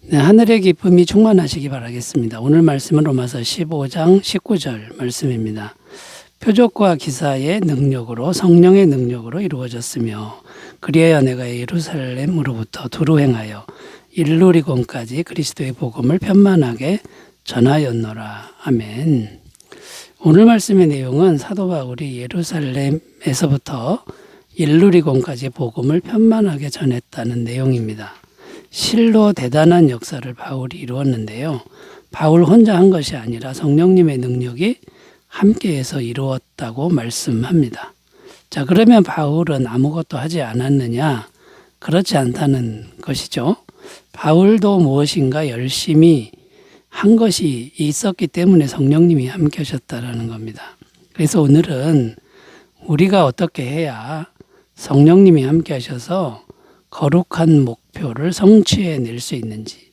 네, 하늘의 기쁨이 충만하시기 바라겠습니다. 오늘 말씀은 로마서 15장 19절 말씀입니다. 표적과 기사의 능력으로 성령의 능력으로 이루어졌으며 그리하여 내가 예루살렘으로부터 두루 행하여 일루리곤까지 그리스도의 복음을 편만하게 전하였노라. 아멘. 오늘 말씀의 내용은 사도 바울이 예루살렘에서부터 일루리곤까지 복음을 편만하게 전했다는 내용입니다. 실로 대단한 역사를 바울이 이루었는데요. 바울 혼자 한 것이 아니라 성령님의 능력이 함께해서 이루었다고 말씀합니다. 자, 그러면 바울은 아무것도 하지 않았느냐? 그렇지 않다는 것이죠. 바울도 무엇인가 열심히 한 것이 있었기 때문에 성령님이 함께 하셨다라는 겁니다. 그래서 오늘은 우리가 어떻게 해야 성령님이 함께 하셔서 거룩한 목표를 성취해낼 수 있는지를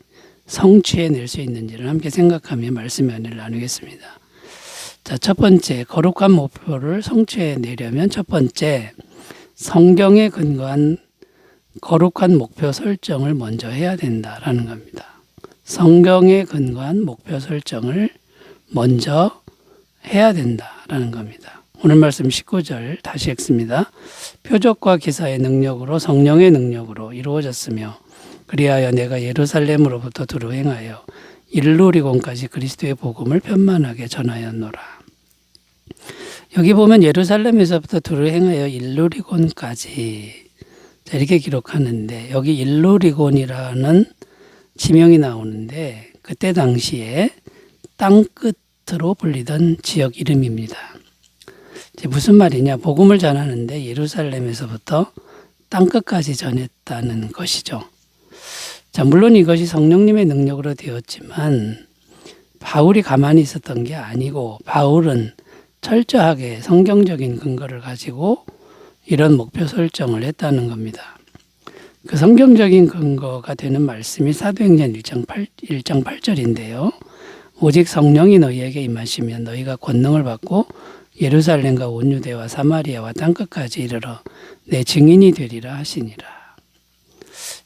함께 생각하며 말씀의 은혜를 나누겠습니다. 자, 첫 번째, 거룩한 목표를 성취해내려면 첫 번째, 성경에 근거한 거룩한 목표 설정을 먼저 해야 된다라는 겁니다. 성경에 근거한 목표 설정을 먼저 해야 된다라는 겁니다. 오늘 말씀 19절 다시 읽습니다. 표적과 기사의 능력으로 성령의 능력으로 이루어졌으며 그리하여 내가 예루살렘으로부터 두루 행하여 일루리곤까지 그리스도의 복음을 편만하게 전하였노라. 여기 보면 예루살렘에서부터 두루 행하여 일루리곤까지 이렇게 기록하는데 여기 일루리곤이라는 지명이 나오는데 그때 당시에 땅끝으로 불리던 지역 이름입니다. 무슨 말이냐? 복음을 전하는데 예루살렘에서부터 땅끝까지 전했다는 것이죠. 자, 물론 이것이 성령님의 능력으로 되었지만 바울이 가만히 있었던 게 아니고 바울은 철저하게 성경적인 근거를 가지고 이런 목표 설정을 했다는 겁니다. 그 성경적인 근거가 되는 말씀이 사도행전 1장 8절인데요. 오직 성령이 너희에게 임하시면 너희가 권능을 받고 예루살렘과 온 유대와 사마리아와 땅끝까지 이르러 내 증인이 되리라 하시니라.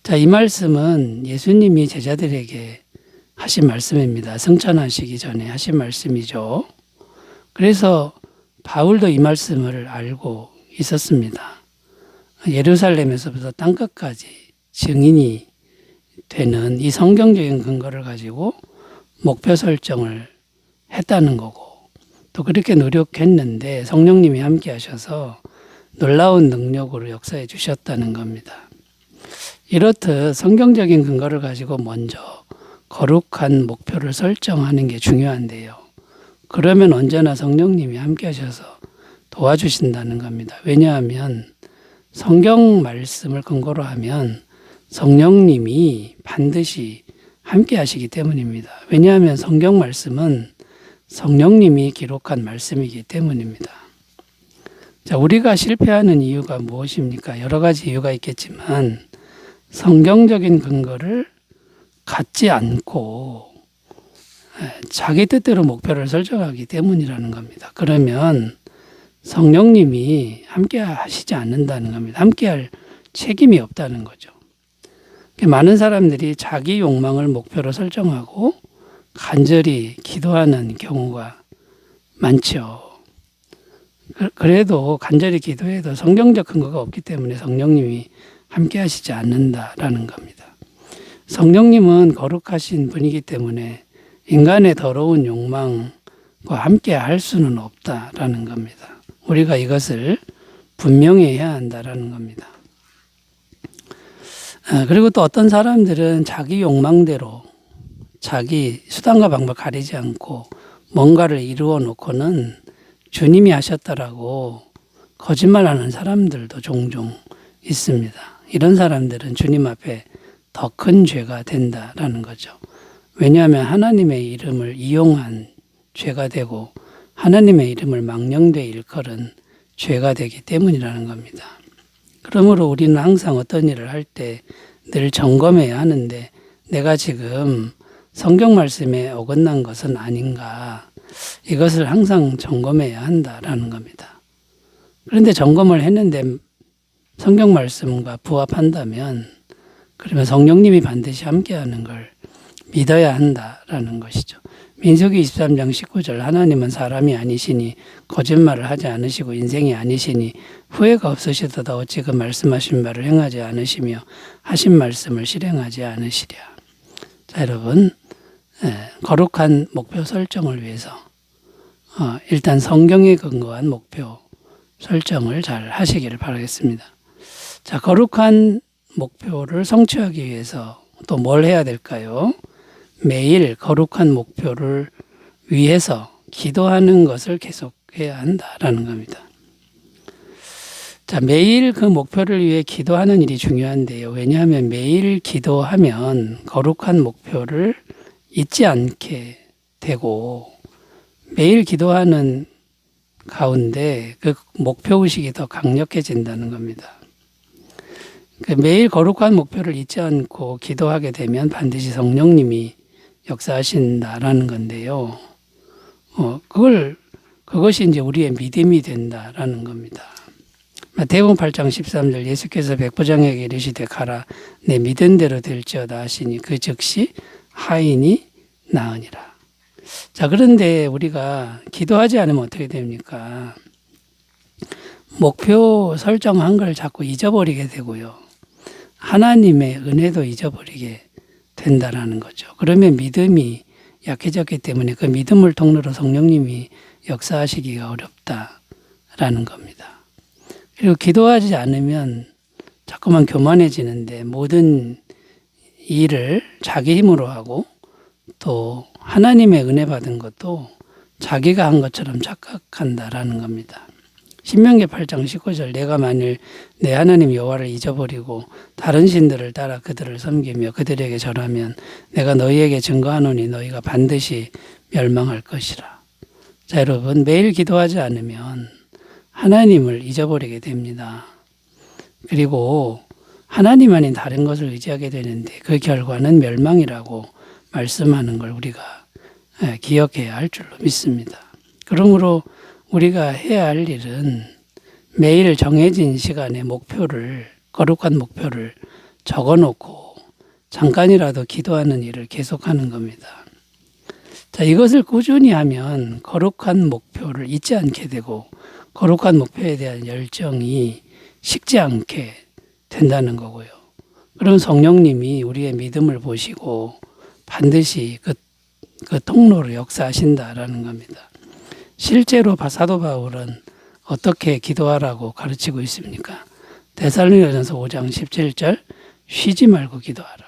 자, 이 말씀은 예수님이 제자들에게 하신 말씀입니다. 승천하시기 전에 하신 말씀이죠. 그래서 바울도 이 말씀을 알고 있었습니다. 예루살렘에서부터 땅끝까지 증인이 되는 이 성경적인 근거를 가지고 목표 설정을 했다는 거고 또 그렇게 노력했는데 성령님이 함께 하셔서 놀라운 능력으로 역사해 주셨다는 겁니다. 이렇듯 성경적인 근거를 가지고 먼저 거룩한 목표를 설정하는 게 중요한데요. 그러면 언제나 성령님이 함께 하셔서 도와주신다는 겁니다. 왜냐하면 성경 말씀을 근거로 하면 성령님이 반드시 함께 하시기 때문입니다. 왜냐하면 성경 말씀은 성령님이 기록한 말씀이기 때문입니다. 자, 우리가 실패하는 이유가 무엇입니까? 여러 가지 이유가 있겠지만 성경적인 근거를 갖지 않고 자기 뜻대로 목표를 설정하기 때문이라는 겁니다. 그러면 성령님이 함께 하시지 않는다는 겁니다. 함께 할 책임이 없다는 거죠. 많은 사람들이 자기 욕망을 목표로 설정하고 간절히 기도하는 경우가 많죠. 그래도 간절히 기도해도 성경적 근거가 없기 때문에 성령님이 함께 하시지 않는다라는 겁니다. 성령님은 거룩하신 분이기 때문에 인간의 더러운 욕망과 함께 할 수는 없다라는 겁니다. 우리가 이것을 분명히 해야 한다라는 겁니다. 그리고 또 어떤 사람들은 자기 욕망대로 자기 수단과 방법을 가리지 않고 뭔가를 이루어 놓고는 주님이 하셨다라고 거짓말하는 사람들도 종종 있습니다. 이런 사람들은 주님 앞에 더 큰 죄가 된다라는 거죠. 왜냐하면 하나님의 이름을 이용한 죄가 되고 하나님의 이름을 망령되이 일컬은 죄가 되기 때문이라는 겁니다. 그러므로 우리는 항상 어떤 일을 할 때 늘 점검해야 하는데 내가 지금 성경 말씀에 어긋난 것은 아닌가, 이것을 항상 점검해야 한다라는 겁니다. 그런데 점검을 했는데 성경 말씀과 부합한다면 그러면 성령님이 반드시 함께하는 걸 믿어야 한다라는 것이죠. 민수기 23장 19절 하나님은 사람이 아니시니 거짓말을 하지 않으시고 인생이 아니시니 후회가 없으시도다 어찌 그 말씀하신 바를 행하지 않으시며 하신 말씀을 실행하지 않으시랴. 자, 여러분, 거룩한 목표 설정을 위해서 일단 성경에 근거한 목표 설정을 잘 하시기를 바라겠습니다. 자, 거룩한 목표를 성취하기 위해서 또 뭘 해야 될까요? 매일 거룩한 목표를 위해서 기도하는 것을 계속해야 한다라는 겁니다. 자, 매일 그 목표를 위해 기도하는 일이 중요한데요. 왜냐하면 매일 기도하면 거룩한 목표를 잊지 않게 되고 매일 기도하는 가운데 그 목표의식이 더 강력해진다는 겁니다. 매일 거룩한 목표를 잊지 않고 기도하게 되면 반드시 성령님이 역사하신다라는 건데요. 그것이 이제 우리의 믿음이 된다라는 겁니다. 마태복음 8장 13절 예수께서 백부장에게 이르시되 가라 내 믿은 대로 될지어다 하시니 그 즉시 하인이 나으니라. 자, 그런데 우리가 기도하지 않으면 어떻게 됩니까? 목표 설정한 걸 자꾸 잊어버리게 되고요. 하나님의 은혜도 잊어버리게 된다라는 거죠. 그러면 믿음이 약해졌기 때문에 그 믿음을 통로로 성령님이 역사하시기가 어렵다라는 겁니다. 그리고 기도하지 않으면 자꾸만 교만해지는데 모든 일을 자기 힘으로 하고 또 하나님의 은혜 받은 것도 자기가 한 것처럼 착각한다라는 겁니다. 신명기 8장 19절 내가 만일 내 하나님 여호와를 잊어버리고 다른 신들을 따라 그들을 섬기며 그들에게 절하면 내가 너희에게 증거하노니 너희가 반드시 멸망할 것이라. 자, 여러분, 매일 기도하지 않으면 하나님을 잊어버리게 됩니다. 그리고 하나님 아닌 다른 것을 의지하게 되는데 그 결과는 멸망이라고 말씀하는 걸 우리가 기억해야 할 줄로 믿습니다. 그러므로 우리가 해야 할 일은 매일 정해진 시간에 목표를, 거룩한 목표를 적어놓고 잠깐이라도 기도하는 일을 계속하는 겁니다. 자, 이것을 꾸준히 하면 거룩한 목표를 잊지 않게 되고 거룩한 목표에 대한 열정이 식지 않게 된다는 거고요. 그럼 성령님이 우리의 믿음을 보시고 반드시 그 통로로 역사하신다라는 겁니다. 실제로 사도 바울은 어떻게 기도하라고 가르치고 있습니까? 데살로니가전서 5장 17절 쉬지 말고 기도하라.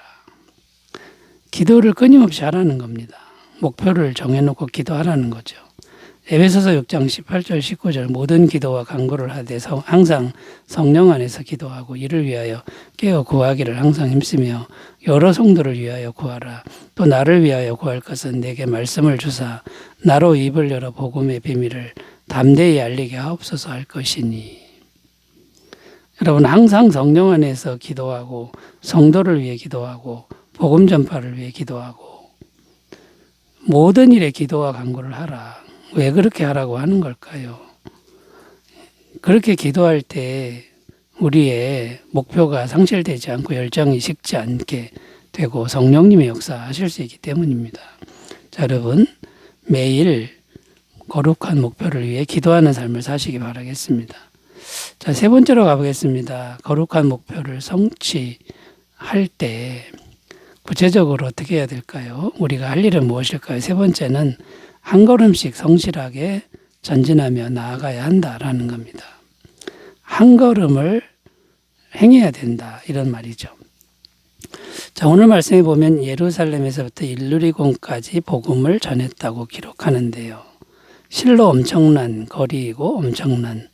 기도를 끊임없이 하라는 겁니다. 목표를 정해놓고 기도하라는 거죠. 에베소서 6장 18절 19절 모든 기도와 간구를 하되 항상 성령 안에서 기도하고 이를 위하여 깨어 구하기를 항상 힘쓰며 여러 성도를 위하여 구하라. 또 나를 위하여 구할 것은 내게 말씀을 주사 나로 입을 열어 복음의 비밀을 담대히 알리게 하옵소서 할 것이니. 여러분, 항상 성령 안에서 기도하고 성도를 위해 기도하고 복음 전파를 위해 기도하고 모든 일에 기도와 간구를 하라. 왜 그렇게 하라고 하는 걸까요? 그렇게 기도할 때 우리의 목표가 상실되지 않고 열정이 식지 않게 되고 성령님의 역사하실 수 있기 때문입니다. 자, 여러분, 매일 거룩한 목표를 위해 기도하는 삶을 사시기 바라겠습니다. 자, 세 번째로 가보겠습니다. 거룩한 목표를 성취할 때 구체적으로 어떻게 해야 될까요? 우리가 할 일은 무엇일까요? 세 번째는 한 걸음씩 성실하게 전진하며 나아가야 한다라는 겁니다. 한 걸음을 행해야 된다, 이런 말이죠. 자, 오늘 말씀에 보면 예루살렘에서부터 일루리곤까지 복음을 전했다고 기록하는데요. 실로 엄청난 거리이고 엄청난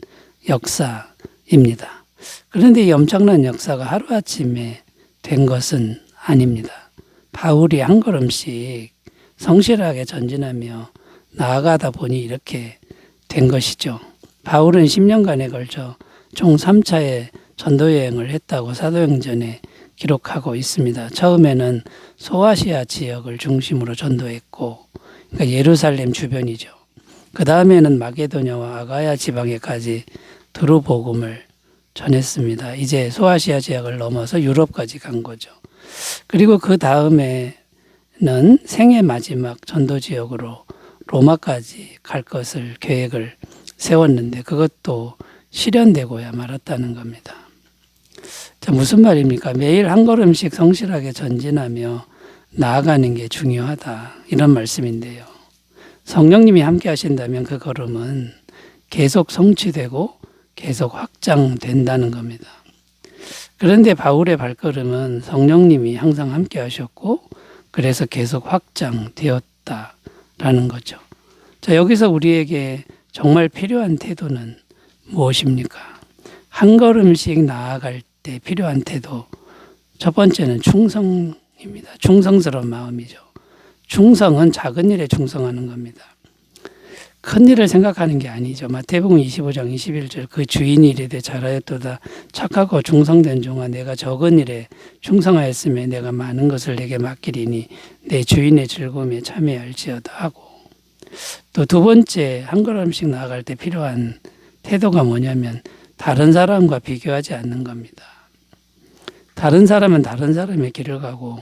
역사입니다. 그런데 이 엄청난 역사가 하루아침에 된 것은 아닙니다. 바울이 한 걸음씩 성실하게 전진하며 나아가다 보니 이렇게 된 것이죠. 바울은 10년간에 걸쳐 총 3차의 전도 여행을 했다고 사도행전에 기록하고 있습니다. 처음에는 소아시아 지역을 중심으로 전도했고, 그러니까 예루살렘 주변이죠. 그 다음에는 마게도냐와 아가야 지방에까지 두루 복음을 전했습니다. 이제 소아시아 지역을 넘어서 유럽까지 간 거죠. 그리고 그 다음에는 생애 마지막 전도 지역으로 로마까지 갈 것을 계획을 세웠는데 그것도 실현되고야 말았다는 겁니다. 자, 무슨 말입니까? 매일 한 걸음씩 성실하게 전진하며 나아가는 게 중요하다. 이런 말씀인데요. 성령님이 함께 하신다면 그 걸음은 계속 성취되고 계속 확장된다는 겁니다. 그런데 바울의 발걸음은 성령님이 항상 함께 하셨고 그래서 계속 확장되었다라는 거죠. 자, 여기서 우리에게 정말 필요한 태도는 무엇입니까? 한 걸음씩 나아갈 때 필요한 태도. 첫 번째는 충성입니다. 충성스러운 마음이죠. 충성은 작은 일에 충성하는 겁니다. 큰 일을 생각하는 게 아니죠. 마태복음 25장 21절 그 주인이 이르되 잘하였도다 착하고 충성된 종아 내가 적은 일에 충성하였으며 내가 많은 것을 내게 맡기리니 내 주인의 즐거움에 참여할지어다 하고 또 두 번째 한 걸음씩 나아갈 때 필요한 태도가 뭐냐면 다른 사람과 비교하지 않는 겁니다. 다른 사람은 다른 사람의 길을 가고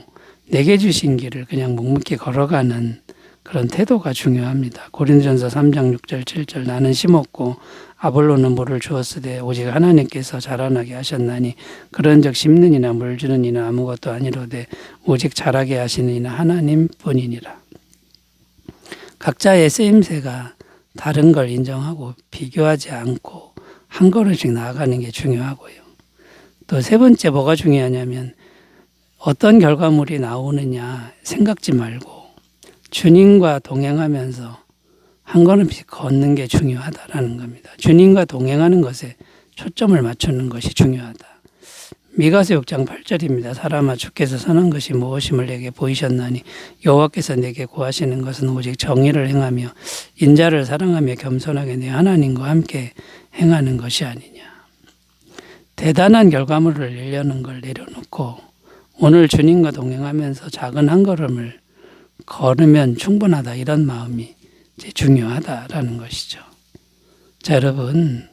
내게 주신 길을 그냥 묵묵히 걸어가는 그런 태도가 중요합니다. 고린도전서 3장 6절 7절 나는 심었고 아볼로는 물을 주었으되 오직 하나님께서 자라나게 하셨나니 그런즉 심는 이나 물 주는 이는 아무것도 아니로되 오직 자라게 하시는 이는 하나님뿐이니라. 각자의 쓰임새가 다른 걸 인정하고 비교하지 않고 한 걸음씩 나아가는 게 중요하고요. 또 세 번째 뭐가 중요하냐면 어떤 결과물이 나오느냐 생각지 말고 주님과 동행하면서 한 걸음씩 걷는 게 중요하다라는 겁니다. 주님과 동행하는 것에 초점을 맞추는 것이 중요하다. 미가서 6장 8절입니다. 사람아 주께서 선한 것이 무엇임을 내게 보이셨나니 여호와께서 내게 구하시는 것은 오직 정의를 행하며 인자를 사랑하며 겸손하게 내 하나님과 함께 행하는 것이 아니냐. 대단한 결과물을 내려는 걸 내려놓고 오늘 주님과 동행하면서 작은 한 걸음을 걸으면 충분하다 이런 마음이 이제 중요하다라는 것이죠. 자, 여러분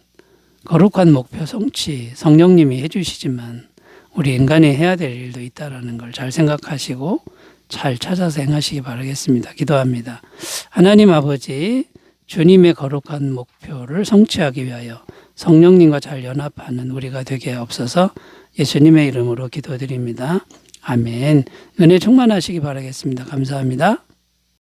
거룩한 목표 성취 성령님이 해주시지만 우리 인간이 해야 될 일도 있다라는 걸 잘 생각하시고 잘 찾아서 행하시기 바라겠습니다. 기도합니다. 하나님 아버지 주님의 거룩한 목표를 성취하기 위하여 성령님과 잘 연합하는 우리가 되게 하옵소서. 예수님의 이름으로 기도드립니다. 아멘. 은혜 충만하시기 바라겠습니다. 감사합니다.